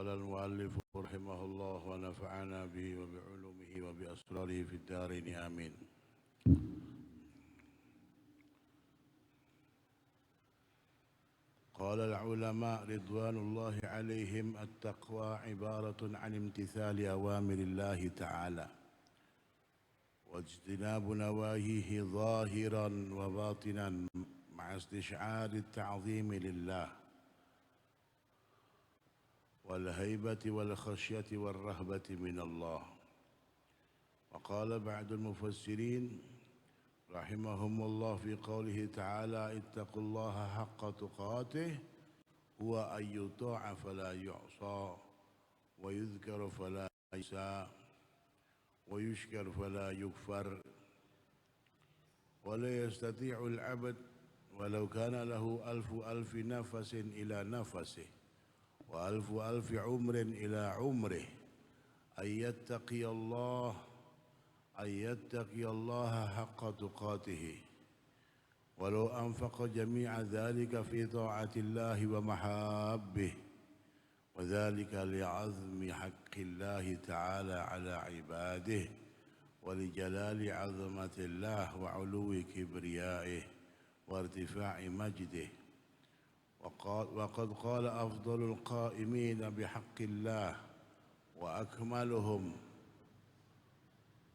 قال المؤلف رحمه الله ونفعنا به وبعلومه وبأسراره في الدارين آمين. قال العلماء رضوان الله عليهم: التقوى عبارة عن امتثال أوامر الله تعالى واجتناب نواهيه ظاهرا وباطنا مع استشعار التعظيم لله والهيبة والخشية والرهبة من الله. وقال بعض المفسرين رحمهم الله في قوله تعالى: اتقوا الله حق تقاته هو أن يطاع فلا يعصى ويذكر فلا ينسى ويشكر فلا يكفر ولا يستطيع العبد ولو كان له ألف نفس إلى نفسه وألف عمر إلى عمره أن يتقي الله حق تقاته ولو أنفق جميع ذلك في طاعة الله ومحابه وذلك لعظم حق الله تعالى على عباده ولجلال عظمة الله وعلو كبريائه وارتفاع مجده. وقد قال أفضل القائمين بحق الله وأكملهم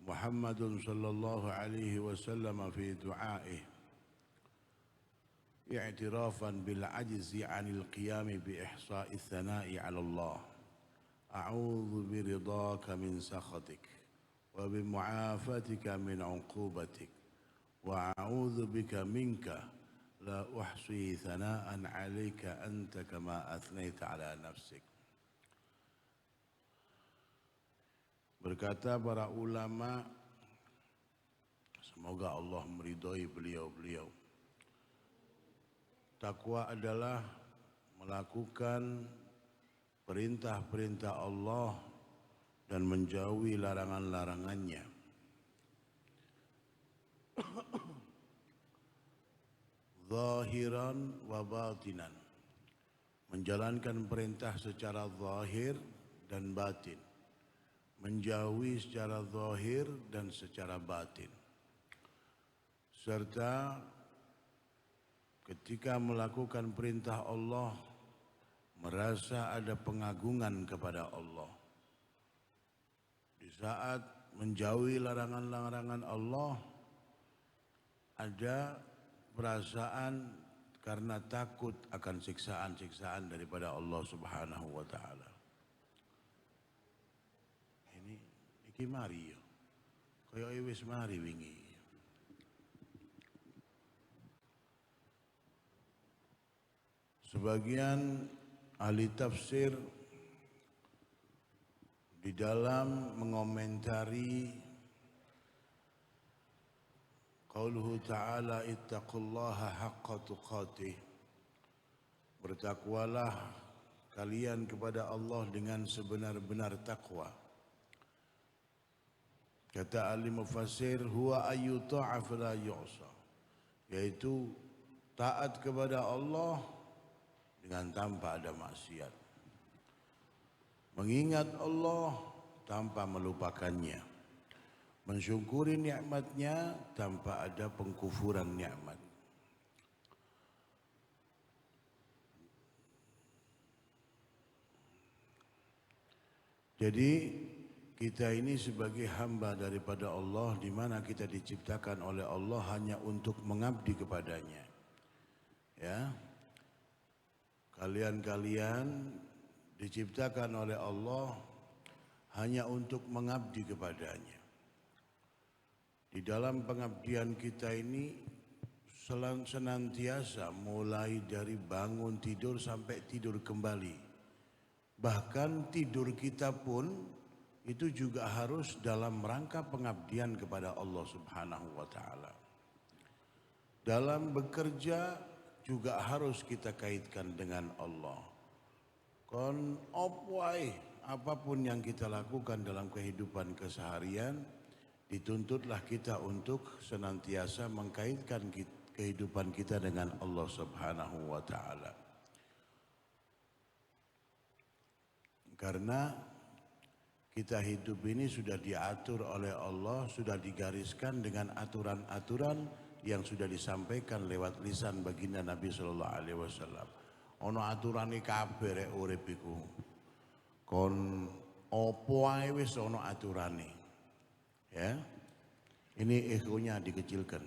محمد صلى الله عليه وسلم في دعائه اعترافا بالعجز عن القيام بإحصاء الثناء على الله: أعوذ برضاك من سخطك وبمعافتك من عقوبتك وأعوذ بك منك لا أحصي ثناء عليك أنت كما أثنيت على نفسك. Berkata para ulama, semoga Allah meridhai beliau-beliau, takwa adalah melakukan perintah-perintah Allah dan menjauhi larangan-larangannya. Zahiran wa batinan, menjalankan perintah secara zahir dan batin, menjauhi secara zahir dan secara batin, serta ketika melakukan perintah Allah merasa ada pengagungan kepada Allah. Di saat menjauhi larangan-larangan Allah ada perasaan karena takut akan siksaan-siksaan daripada Allah Subhanahu wa taala. Iki mari yo. Kaya wis mari wingi. Sebagian ahli tafsir di dalam mengomentari qauluhu ta'ala ittaqullaha haqqa tuqatih, bertakwalah kalian kepada Allah dengan sebenar-benar takwa. Kata ahli mufassir, huwa ayyuta'a fala yu'sa, yaitu taat kepada Allah dengan tanpa ada maksiat, mengingat Allah tanpa melupakannya, mensyukuri nikmatnya tanpa ada pengkufuran nikmat. Jadi kita ini sebagai hamba daripada Allah, di mana kita diciptakan oleh Allah hanya untuk mengabdi kepadanya. Ya, kalian diciptakan oleh Allah hanya untuk mengabdi kepadanya. Di dalam pengabdian kita ini senantiasa mulai dari bangun tidur sampai tidur kembali. Bahkan tidur kita pun itu juga harus dalam rangka pengabdian kepada Allah Subhanahu wa taala. Dalam bekerja juga harus kita kaitkan dengan Allah. Kon opwai, apapun yang kita lakukan dalam kehidupan keseharian, dituntutlah kita untuk senantiasa mengkaitkan kehidupan kita dengan Allah Subhanahu wa taala. Karena kita hidup ini sudah diatur oleh Allah, sudah digariskan dengan aturan-aturan yang sudah disampaikan lewat lisan baginda Nabi Sallallahu Alaihi Wasallam. Ono aturane kabeh rek urip iku. Kon opo ae wis ono aturane. Ya. Ini egonya dikecilkan.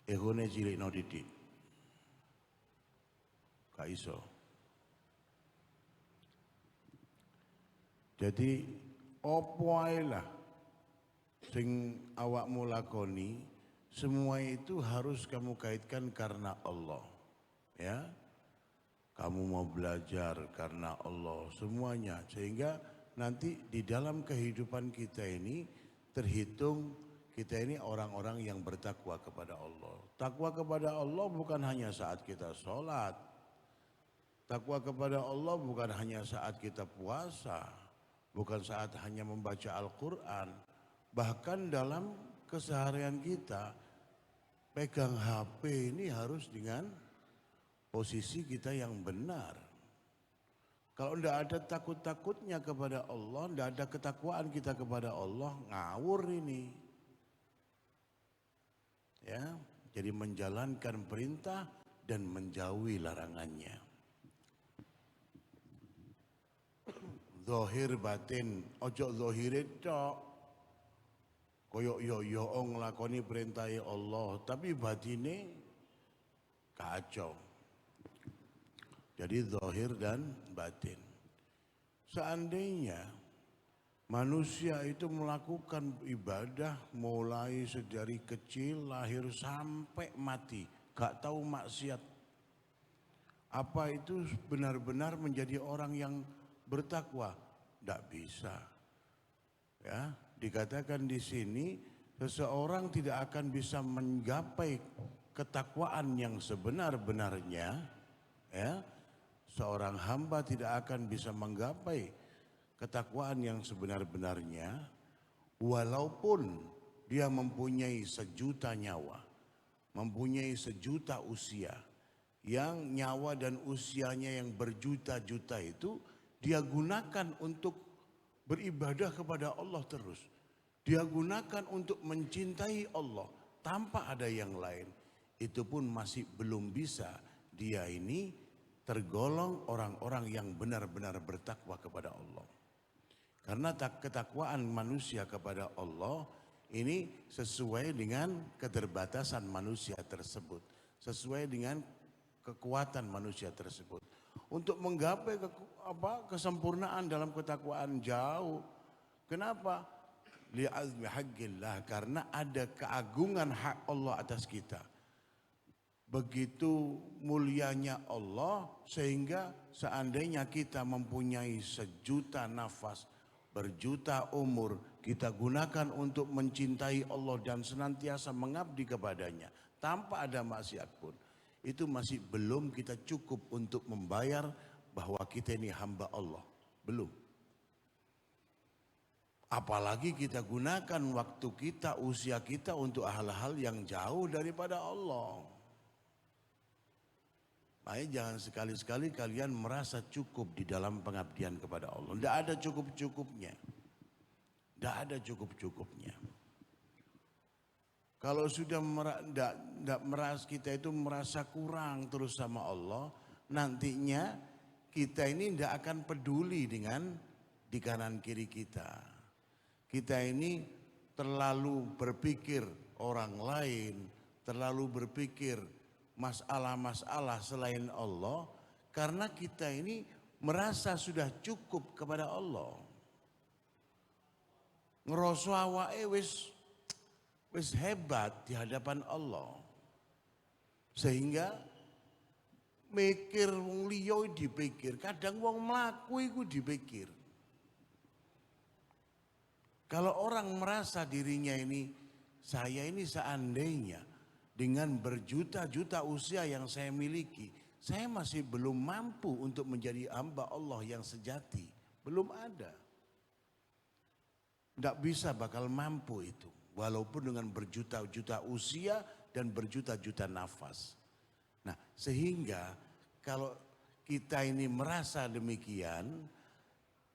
Egonya cilik no didik. Gak iso. Jadi opo ae lah sing awakmu lakoni, semua itu harus kamu kaitkan karena Allah. Ya. Kamu mau belajar karena Allah, semuanya. Sehingga nanti di dalam kehidupan kita ini terhitung kita ini orang-orang yang bertakwa kepada Allah. Takwa kepada Allah bukan hanya saat kita sholat. Takwa kepada Allah bukan hanya saat kita puasa. Bukan saat hanya membaca Al-Quran. Bahkan dalam keseharian kita, pegang HP ini harus dengan posisi kita yang benar. Kalau tidak ada takut-takutnya kepada Allah, tidak ada ketakwaan kita kepada Allah, ngawur ini. Ya, jadi menjalankan perintah dan menjauhi larangannya. Zahir batin, ojo zahirin tok. Koyok yo nglakoni perintah Allah, tapi batine kacau. Jadi zahir dan batin. Seandainya manusia itu melakukan ibadah mulai sedari kecil, lahir sampai mati, gak tahu maksiat. Apa itu benar-benar menjadi orang yang bertakwa? Tidak bisa. Ya, dikatakan di sini seseorang tidak akan bisa menggapai ketakwaan yang sebenar-benarnya. Ya, seorang hamba tidak akan bisa menggapai ketakwaan yang sebenar-benarnya walaupun dia mempunyai 1.000.000 nyawa, mempunyai 1.000.000 usia. Yang nyawa dan usianya yang berjuta-juta itu dia gunakan untuk beribadah kepada Allah terus. Dia gunakan untuk mencintai Allah tanpa ada yang lain. Itu pun masih belum bisa dia ini tergolong orang-orang yang benar-benar bertakwa kepada Allah. Karena ketakwaan manusia kepada Allah ini sesuai dengan keterbatasan manusia tersebut. Sesuai dengan kekuatan manusia tersebut. Untuk menggapai kesempurnaan dalam ketakwaan jauh. Kenapa? Li'azmi haqqillah, karena ada keagungan hak Allah atas kita. Begitu mulianya Allah sehingga seandainya kita mempunyai 1.000.000 nafas, berjuta umur, kita gunakan untuk mencintai Allah dan senantiasa mengabdi kepadanya tanpa ada maksiat pun. Itu masih belum kita cukup untuk membayar bahwa kita ini hamba Allah. Belum. Apalagi kita gunakan waktu kita, usia kita untuk hal-hal yang jauh daripada Allah. Makanya jangan sekali-sekali kalian merasa cukup di dalam pengabdian kepada Allah. Tidak ada cukup-cukupnya. Tidak ada cukup-cukupnya. Kalau sudah merasa kita itu merasa kurang terus sama Allah, nantinya kita ini tidak akan peduli dengan di kanan kiri kita. Kita ini terlalu berpikir orang lain, terlalu berpikir masalah-masalah selain Allah, karena kita ini merasa sudah cukup kepada Allah. Ngerasa awake wis hebat di hadapan Allah. Sehingga mikir wong liya dipikir, kadang wong mlaku iku dipikir. Kalau orang merasa dirinya ini, saya ini seandainya dengan berjuta-juta usia yang saya miliki, saya masih belum mampu untuk menjadi hamba Allah yang sejati. Belum ada. Tidak bisa bakal mampu itu. Walaupun dengan berjuta-juta usia dan berjuta-juta nafas. Nah, sehingga kalau kita ini merasa demikian,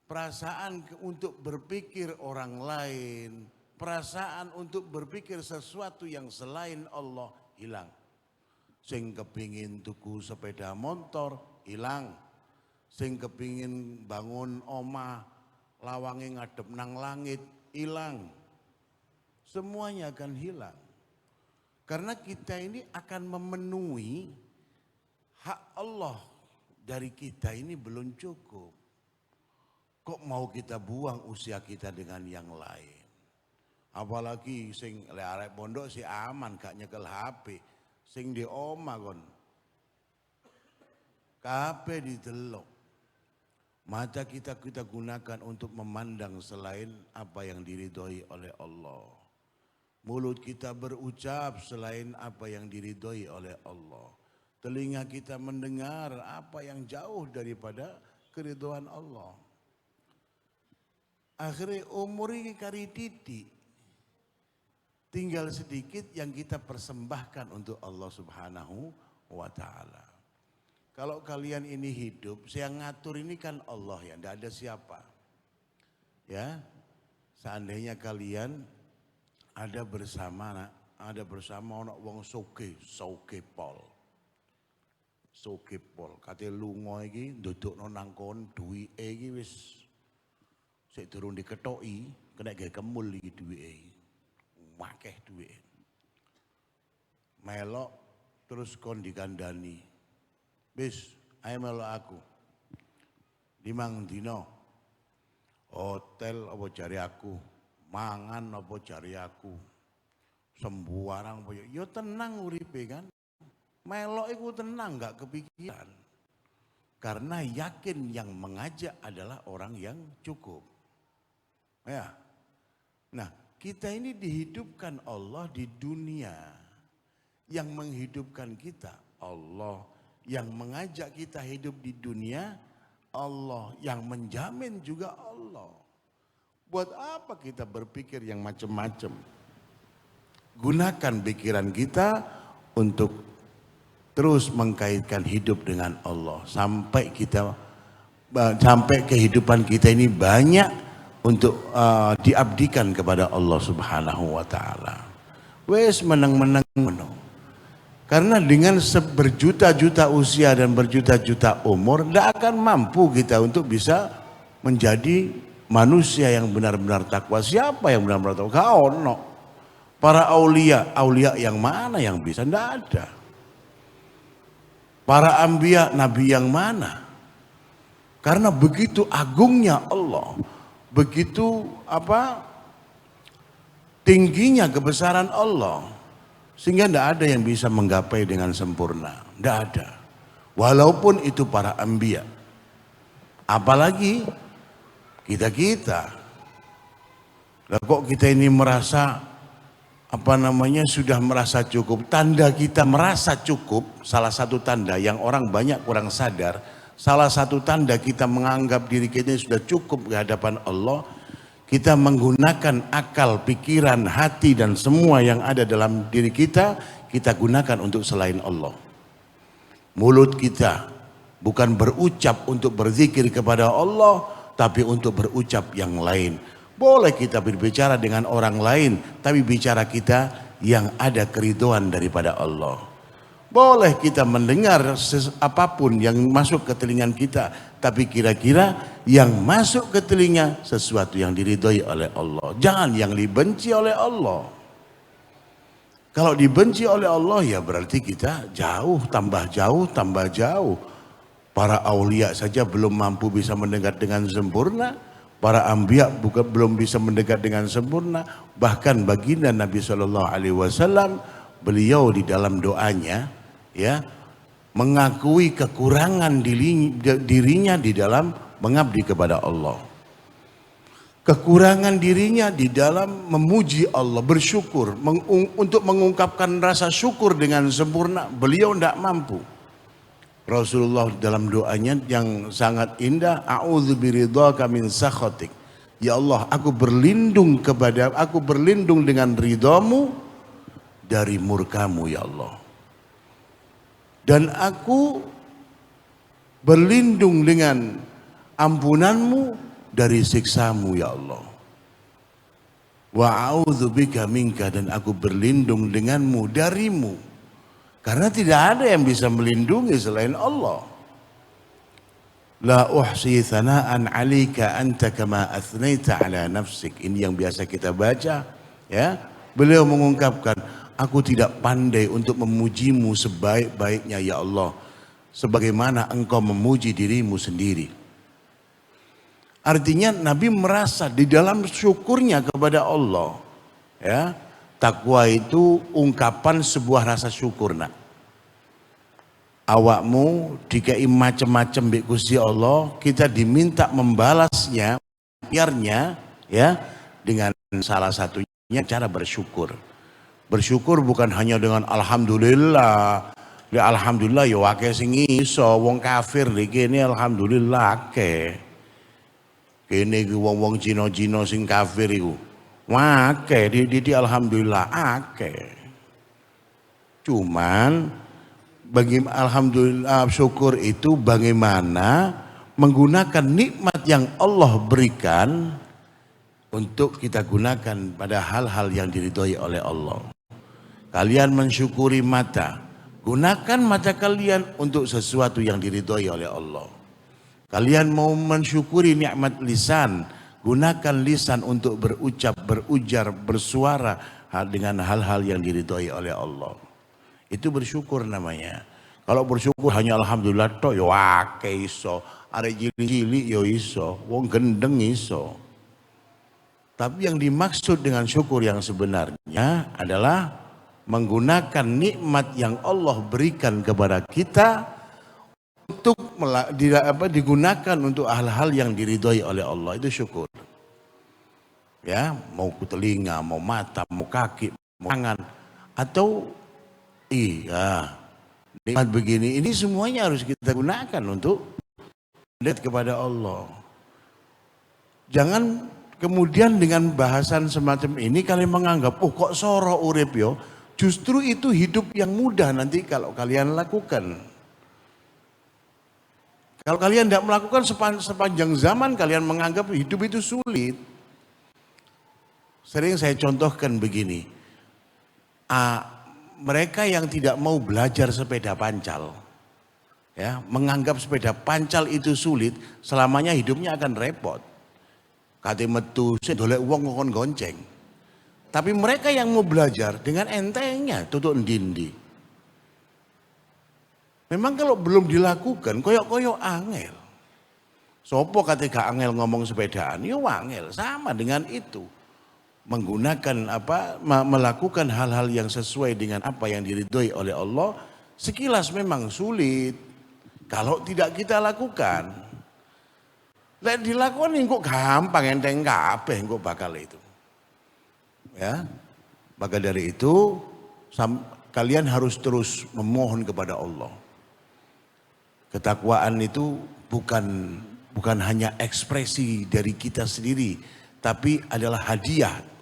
perasaan untuk berpikir orang lain, perasaan untuk berpikir sesuatu yang selain Allah hilang. Sing kepingin tuku sepeda motor hilang, sing kepingin bangun omah lawange ngadep nang langit hilang. Semuanya akan hilang. Karena kita ini akan memenuhi hak Allah dari kita ini belum cukup. Kok mau kita buang usia kita dengan yang lain? Apalagi sing arek pondok si aman gak nyekel HP. Sing di omah kon. Kabeh didelok. Mata kita gunakan untuk memandang selain apa yang diridhoi oleh Allah. Mulut kita berucap selain apa yang diridhoi oleh Allah. Telinga kita mendengar apa yang jauh daripada keridhaan Allah. Akhirnya umur ini kari titik. Tinggal sedikit yang kita persembahkan untuk Allah Subhanahu wa ta'ala. Kalau kalian ini hidup, yang ngatur ini kan Allah ya, tidak ada siapa. Ya, seandainya kalian ada bersama orang wong soge pol. Soge pol, kate lunga iki ndudukno nang kon duwike iki wis sik durung diketoki, kena gawe kemul iki duwike. Wakeh duwike. Melok terus kon dikandani. Bis, ayo melok aku. 5 dino. Hotel apa jari aku, mangan apa jari aku. Sembarang apa ya tenang uripe kan. Melok iku tenang gak kepikiran. Karena yakin yang mengajak adalah orang yang cukup. Ya. Nah, kita ini dihidupkan Allah di dunia. Yang menghidupkan kita Allah. Yang mengajak kita hidup di dunia Allah. Yang menjamin juga Allah. Buat apa kita berpikir yang macam-macam? Gunakan pikiran kita untuk terus mengkaitkan hidup dengan Allah. Sampai kehidupan kita ini banyak untuk diabdikan kepada Allah Subhanahu wa ta'ala. Wes menang-menang. Karena dengan berjuta-juta usia dan berjuta-juta umur, tidak akan mampu kita untuk bisa menjadi manusia yang benar-benar takwa. Siapa yang benar-benar takwa? Kau no. Para aulia yang mana yang bisa? Tidak ada. Para anbiya, nabi yang mana? Karena begitu agungnya Allah, begitu tingginya kebesaran Allah, sehingga tidak ada yang bisa menggapai dengan sempurna. Tidak ada. Walaupun itu para anbiya. Apalagi kita. Lah kok kita ini merasa sudah merasa cukup. Tanda kita merasa cukup, salah satu tanda yang orang banyak kurang sadar, salah satu tanda kita menganggap diri kita sudah cukup di hadapan Allah, kita menggunakan akal, pikiran, hati dan semua yang ada dalam diri kita gunakan untuk selain Allah. Mulut kita bukan berucap untuk berzikir kepada Allah, tapi untuk berucap yang lain. Boleh kita berbicara dengan orang lain, tapi bicara kita yang ada keridhaan daripada Allah. Boleh kita mendengar apapun yang masuk ke telinga kita, tapi kira-kira yang masuk ke telinga sesuatu yang diridhoi oleh Allah. Jangan yang dibenci oleh Allah. Kalau dibenci oleh Allah ya berarti kita tambah jauh. Para aulia saja belum mampu bisa mendekat dengan sempurna. Para anbiya belum bisa mendekat dengan sempurna. Bahkan baginda Nabi SAW, beliau di dalam doanya ya mengakui kekurangan dirinya di dalam mengabdi kepada Allah. Kekurangan dirinya di dalam memuji Allah, bersyukur, untuk mengungkapkan rasa syukur dengan sempurna, beliau tidak mampu. Rasulullah dalam doanya yang sangat indah, a'udzu biridhaka min sakhatik. Ya Allah, aku berlindung dengan ridhamu dari murkamu ya Allah. Dan aku berlindung dengan ampunanmu dari siksamu ya Allah. Wa a'udzubika minka, dan aku berlindung denganmu darimu. Karena tidak ada yang bisa melindungi selain Allah. La uhsi thana'an 'alaika anta kama athnaita 'ala nafsik. Ini yang biasa kita baca, ya. Beliau mengungkapkan, aku tidak pandai untuk memujimu sebaik-baiknya ya Allah, sebagaimana engkau memuji dirimu sendiri. Artinya Nabi merasa di dalam syukurnya kepada Allah, ya. Takwa itu ungkapan sebuah rasa syukur, nak. Awakmu dikai macam-macam mbek Gusti Allah, kita diminta membalasnya, biarnya, ya, dengan salah satunya cara bersyukur. Bersyukur bukan hanya dengan alhamdulillah. Ya alhamdulillah ya akeh sing iso, wong kafir iki kene alhamdulillah akeh. Kene iki wong-wong Cina-Cina sing kafir iku. Akeh di alhamdulillah akeh. Cuman alhamdulillah syukur itu bagaimana menggunakan nikmat yang Allah berikan untuk kita gunakan pada hal-hal yang diridhoi oleh Allah. Kalian mensyukuri mata, gunakan mata kalian untuk sesuatu yang diridhoi oleh Allah. Kalian mau mensyukuri nikmat lisan, gunakan lisan untuk berucap, berujar, bersuara dengan hal-hal yang diridhoi oleh Allah. Itu bersyukur namanya. Kalau bersyukur hanya alhamdulillah tok yo akeh iso, arek cilik-cilik yo iso, wong gendeng iso. Tapi yang dimaksud dengan syukur yang sebenarnya adalah menggunakan nikmat yang Allah berikan kepada kita untuk digunakan untuk hal-hal yang diridhoi oleh Allah. Itu syukur. Ya, mau telinga, mau mata, mau kaki, mau tangan, atau iya, nikmat begini, ini semuanya harus kita gunakan untuk dekat kepada Allah. Jangan kemudian dengan bahasan semacam ini kalian menganggap, oh kok soro urip yo. Justru itu hidup yang mudah nanti kalau kalian lakukan. Kalau kalian tidak melakukan sepanjang zaman, kalian menganggap hidup itu sulit. Sering saya contohkan begini. Mereka yang tidak mau belajar sepeda pancal, ya, menganggap sepeda pancal itu sulit, selamanya hidupnya akan repot. Kate metu dolek wong ngkon gonceng. Tapi mereka yang mau belajar dengan entengnya tutuk ndindi. Memang kalau belum dilakukan koyok-koyok angel. Sopo kate gak angel ngomong sepedaan, yo angel, sama dengan itu. Menggunakan melakukan hal-hal yang sesuai dengan apa yang diridhoi oleh Allah sekilas memang sulit kalau tidak kita lakukan. Lek dilakukan kok gampang, enteng kabeh kok bakal itu. Ya. Maka dari itu kalian harus terus memohon kepada Allah. Ketakwaan itu bukan hanya ekspresi dari kita sendiri, tapi adalah hadiah.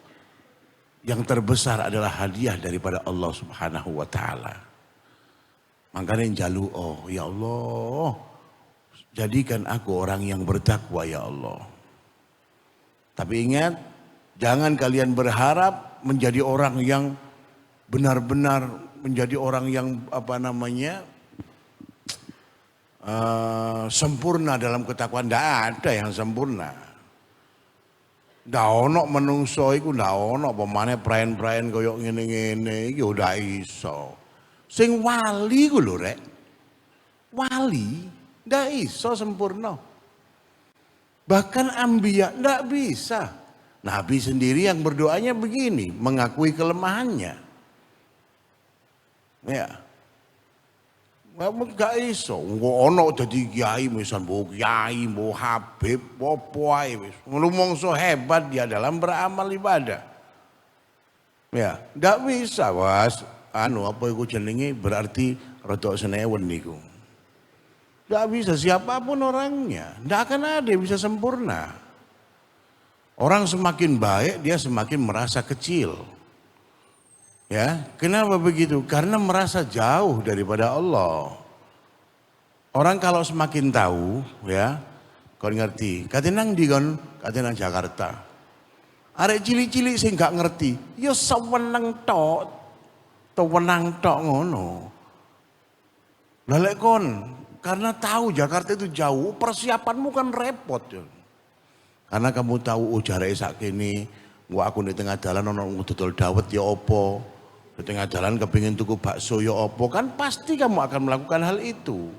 Yang terbesar adalah hadiah daripada Allah Subhanahu wa taala. Makanya jalu, oh ya Allah, jadikan aku orang yang bertakwa ya Allah. Tapi ingat, jangan kalian berharap menjadi orang yang benar-benar menjadi orang yang sempurna dalam ketakwaan. Tidak ada yang sempurna. Ndak ono menungso iku, ndak ono pemane praen-praen koyo ngene-ngene iki udah iso. Sing wali ku lho rek. Wali ndak iso sempurna. Bahkan anbiya ndak bisa. Nabi sendiri yang berdoanya begini, mengakui kelemahannya. Ya. Gak iso, nggak ono jadi kiai misal mbok kiai, mbok habib, apa ae wis. Ngomongso hebat dia dalam beramal ibadah. Ya, ndak bisa was. Apa iku jenenge berarti rada senewen niku. Ndak bisa siapapun orangnya, ndak akan ada yang bisa sempurna. Orang semakin baik dia semakin merasa kecil. Ya, kenapa begitu? Karena merasa jauh daripada Allah. Orang kalau semakin tahu, ya, Kon ngerti. Kate nang ndi kon? Kate nang Jakarta. Arek cilik-cilik sing gak ngerti, ya sewenang tok. Tewenang tok ngono. Lah lek kon karena tahu Jakarta itu jauh, persiapanmu kan repot ya. Karena kamu tahu jarake sakene, wah aku di tengah jalan ono dodol dawet ya opo. Di tengah jalan kepingin tuku bakso ya opo, kan pasti kamu akan melakukan hal itu.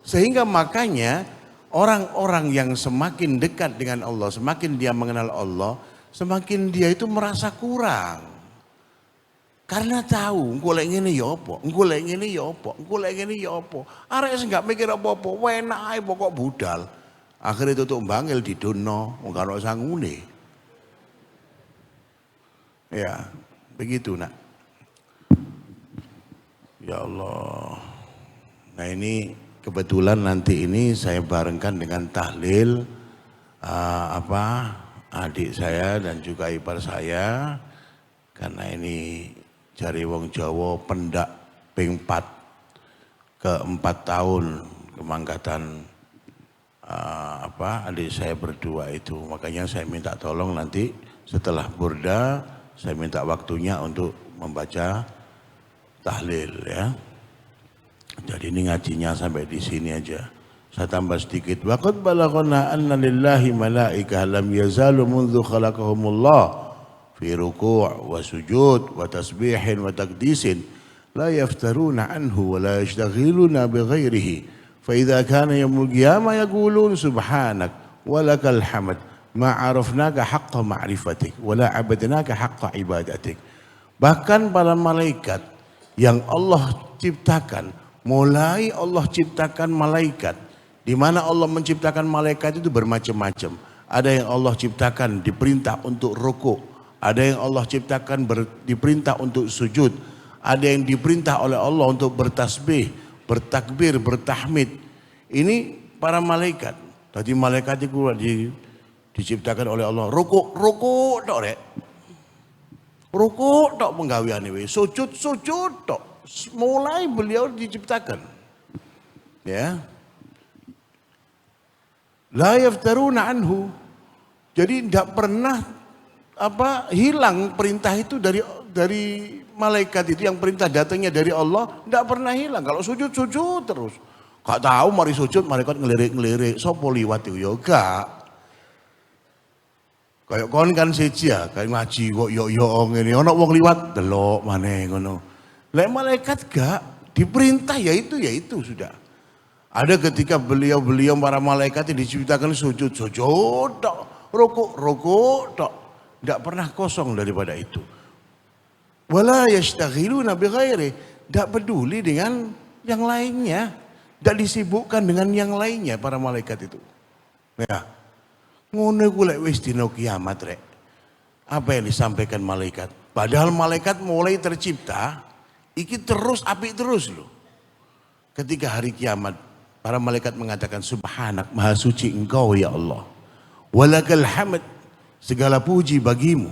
Sehingga makanya orang-orang yang semakin dekat dengan Allah, semakin dia mengenal Allah, semakin dia itu merasa kurang. Karena tahu, golek ngene ya apa, golek ngene ya apa, golek ngene ya apa. Arek sing gak mikir apa-apa, enak ae pokok budal. Akhirnya tutuk bangil didono, wong karo sangune. Ya, begitu nak. Ya Allah. Nah ini kebetulan nanti ini saya barengkan dengan tahlil adik saya dan juga ipar saya, karena ini jari wong Jawa pendak ping 4 ke 4 tahun kemangkatan adik saya berdua itu. Makanya saya minta tolong nanti setelah burda saya minta waktunya untuk membaca tahlil ya. Jadi ini ngajinya sampai di sini aja. Saya tambah sedikit. Waqad balaghana anna lillahi malaikah lam yazalu mundzu khalaqahumullah fi ruku' wa sujud wa tasbihin wa taqdisin la yaftaruna anhu wa la yashtaghiluna bighairihi fa idza kana yaumul qiyamah yaqulun subhanak wa lakal hamd ma arafnaka haqqa ma'rifatik wa la abadnaka haqqa ibadatik. Bahkan para malaikat yang Allah ciptakan, mulai Allah ciptakan malaikat, di mana Allah menciptakan malaikat itu bermacam-macam. Ada yang Allah ciptakan diperintah untuk rukuk, ada yang Allah ciptakan diperintah untuk sujud, ada yang diperintah oleh Allah untuk bertasbih, bertakbir, bertahmid. Ini para malaikat. Tadi malaikat itu diciptakan oleh Allah. Rukuk tok rek. Rukuk tok penggaweane wis. Sujud tok. Mulai beliau diciptakan. Ya. La yaftaruna anhu. Jadi tidak pernah hilang perintah itu dari malaikat itu, yang perintah datangnya dari Allah tidak pernah hilang. Kalau sujud terus. Gak tahu mari sujud malaikat ngelirik sopo liwat itu ya gak. Kayak kon kan siji ya, kayak ngaji kok yo ngene ana wong liwat delok maneh ngono. Lek malaikat gak diperintah ya itu sudah. Ada ketika beliau para malaikat diciptakan sujud tok, rukuk tok. Tidak pernah kosong daripada itu. Wala yashtaghiluna bighairi, tidak peduli dengan yang lainnya, tidak disibukkan dengan yang lainnya para malaikat itu. Ya. Ngono ku lek wis dina kiamat rek. Apa yang disampaikan malaikat? Padahal malaikat mulai tercipta iki terus apik terus loh. Ketika hari kiamat para malaikat mengatakan subhanak, maha suci engkau ya Allah. Walakal hamd, segala puji bagimu.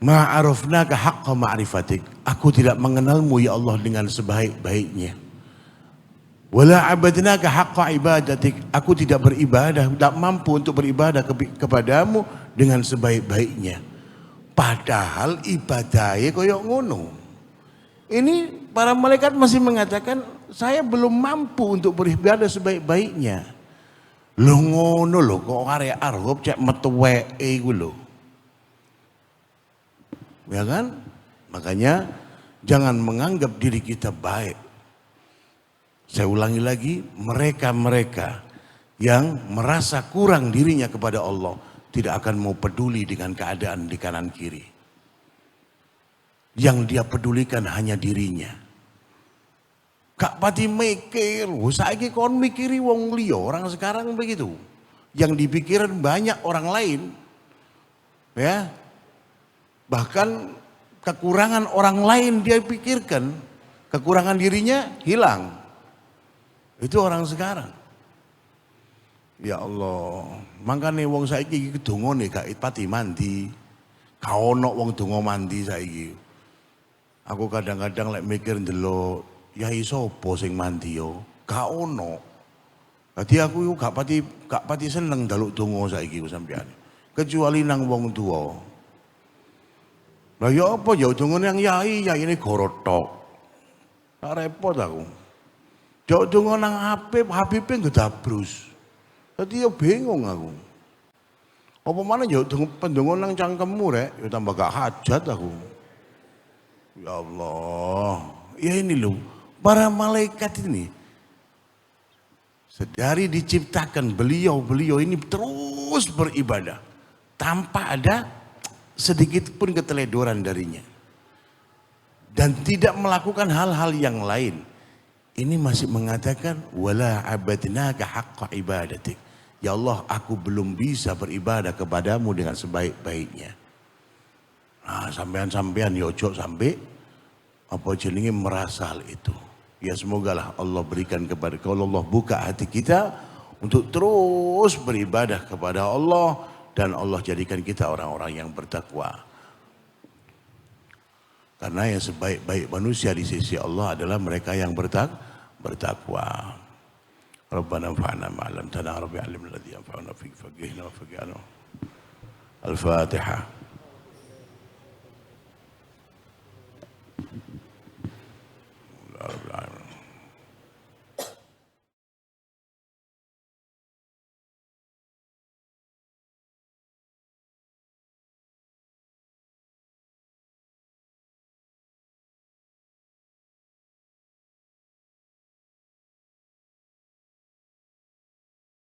Ma'arafnaka haqqa ma'rifatik. Aku tidak mengenalmu ya Allah dengan sebaik-baiknya. Wala abadnaka haqqa ibadatik. Aku tidak beribadah, tidak mampu untuk beribadah kepadamu dengan sebaik-baiknya. Padahal ibadahnya koyok ngono. Ini para malaikat masih mengatakan saya belum mampu untuk beribadah sebaik-baiknya. Lho ngono lho kok arek arep cek metu weke iku lho. Ya kan? Makanya jangan menganggap diri kita baik. Saya ulangi lagi, mereka-mereka yang merasa kurang dirinya kepada Allah tidak akan mau peduli dengan keadaan di kanan kiri. Yang dia pedulikan hanya dirinya. Gak pati mikir, saiki kon mikiri wong liya, orang sekarang begitu. Yang dipikirin banyak orang lain. Ya. Bahkan kekurangan orang lain dia pikirkan, kekurangan dirinya hilang. Itu orang sekarang. Ya Allah, makanya wong saiki iki dongane gak pati mandi. Ka ono wong donga mandi saiki. Aku kadang-kadang lek mikir ndelok yai sapa sing mandi yo? Gak ono. Dadi aku iku gak pati seneng njaluk donga saiki ku sampeyan. Kecuali nang wong tuwa. Lah ya apa ya donga nang yai, yaine gorotok. Tak repot aku. Jauh donga nang Habibe ngedabrus. Dadi ya bingung aku. Apa mana jauh pendonga nang cangkemmu rek, ya tambah gak hajat aku. Ya Allah. Ya ini loh, para malaikat ini sedari diciptakan beliau ini terus beribadah tanpa ada sedikit pun keteledoran darinya dan tidak melakukan hal-hal yang lain. Ini masih mengatakan wala abadnaka haqqa ibadatik. Ya Allah, aku belum bisa beribadah kepadamu dengan sebaik-baiknya. Nah, sampean yojok sampai apa jenenge merasa hal itu. Ya semoga lah Allah berikan kepada kalau Allah buka hati kita untuk terus beribadah kepada Allah dan Allah jadikan kita orang-orang yang bertakwa. Karena yang sebaik-baik manusia di sisi Allah adalah mereka yang bertakwa. Rabbana fa'na ma'alam tanah rabbi alim ladhi yanfa'una fiqh faqihna wa faqihna. Al-Fatihah.